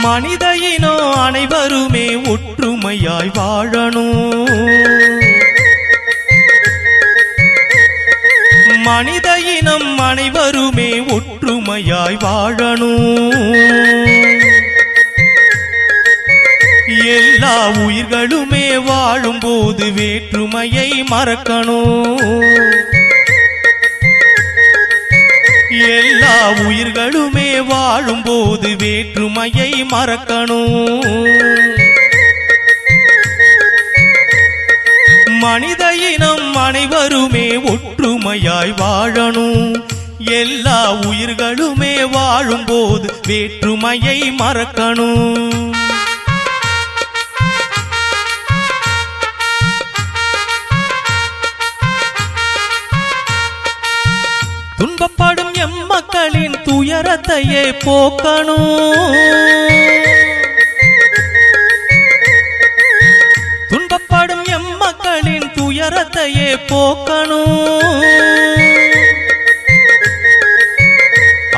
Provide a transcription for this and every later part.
மனித இனம் அனைவருமே ஒற்றுமையாய் வாழணும். மனித இனம் அனைவருமே ஒற்றுமையாய் வாழணும். எல்லா உயிர்களுமே வாழும்போது வேற்றுமையை மறக்கணும். எல்லா உயிர்களுமே வாழும்போது வேற்றுமையை மறக்கணும். மனித இனம் அனைவருமே ஒற்றுமையாய் வாழணும். எல்லா உயிர்களுமே வாழும்போது வேற்றுமையை மறக்கணும். துன்பப்படும் எம்மக்களின் துயரத்தையே போக்கணும். துன்பப்படும் எம்மக்களின் துயரத்தையே போக்கணும்.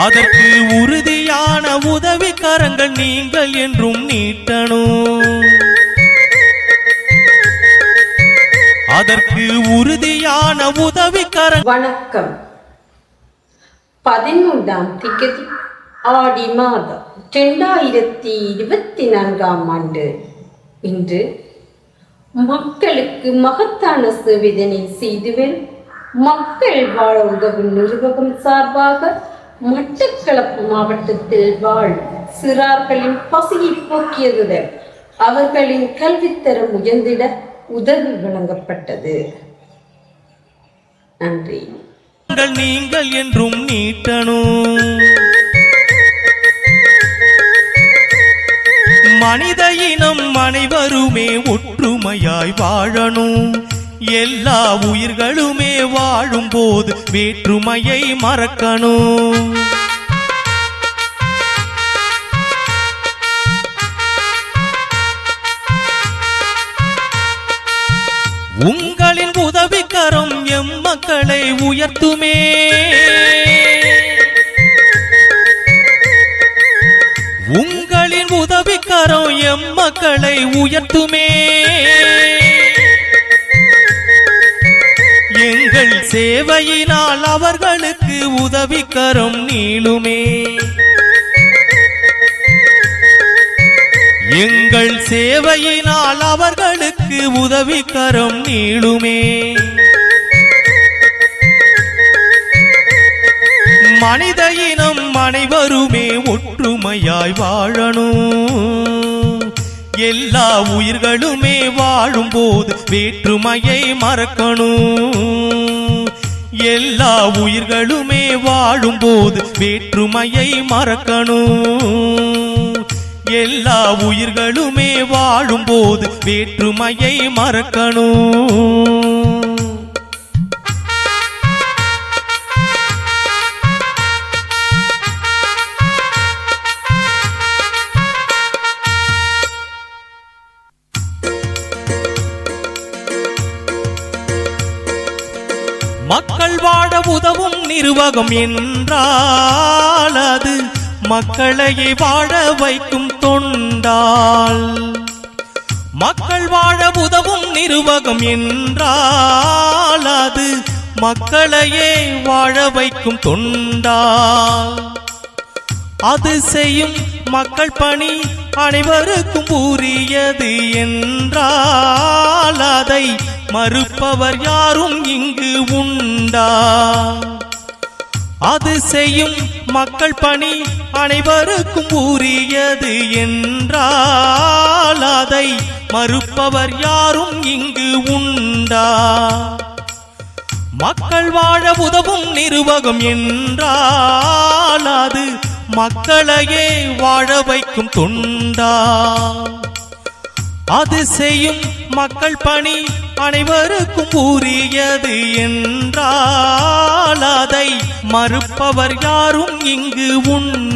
அதற்கு உறுதியான உதவி கரங்கள் நீங்கள் என்றும் நீட்டணும். அதற்கு உறுதியான உதவி கரங்கள். வணக்கம். 13ஆம் திகதி ஆடி மாதம் 2024ஆம் ஆண்டு இன்று மக்களுக்கு மகத்தான சேவைதனை செய்துவரும் மக்கள் வாழ உதவும் நிறுவனம் சார்பாக மட்டக்களப்பு மாவட்டத்தில் வாழும் சிறார்களின் பசியை போக்கியதுடன் அவர்களின் கல்வித்தரம் உயர்ந்திட உதவி வழங்கப்பட்டது. நன்றி. நீங்கள் என்றும் நீட்டணும். மனித இனம் அனைவருமே ஒற்றுமையாய் வாழணும். எல்லா உயிர்களுமே வாழும்போது வேற்றுமையை மறக்கணும். உங்களின் உதவிக்கரம் எம்மக்களை உயர்த்துமே. உங்களின் உதவிக்கரம் எம்மக்களை உயர்த்துமே. எங்கள் சேவையினால் அவர்களுக்கு உதவிக்கரம் நீளுமே. எங்கள் சேவையினால் அவர்களுக்கு உதவிக்கரம் நீளுமே. மனித இனம் அனைவருமே ஒற்றுமையாய் வாழணும். எல்லா உயிர்களுமே வாழும்போது வேற்றுமையை மறக்கணும். எல்லா உயிர்களுமே வாழும்போது வேற்றுமையை மறக்கணும். எல்லா உயிர்களுமே வாழும்போது வேற்றுமையை மறக்கணும். மக்கள் வாழ உதவும் நிறுவகம் என்றால் அது மக்களையே வாழ வைக்கும் தொண்டால். மக்கள் வாழ உதவும் நிறுவகம் என்றால் அது மக்களையே வாழ வைக்கும் தொண்டால். அது செய்யும் மக்கள் பணி அனைவருக்கும் உரியது என்றால் அதை மறுப்பவர் யாரும் இங்கு உண்டா? அது செய்யும் மக்கள் பணி அனைவருக்கும் உரியது என்றால் அதை மறுப்பவர் யாரும் இங்கு உண்டா? மக்கள் வாழ உதவும் நிறுவகம் என்றால் அது மக்களையே வாழ வைக்கும் தொண்டா. அது செய்யும் மக்கள் பணி அனைவருக்கும் உரியது என்றால் அதை மறுப்பவர் யாரும் இங்கு உண்டா?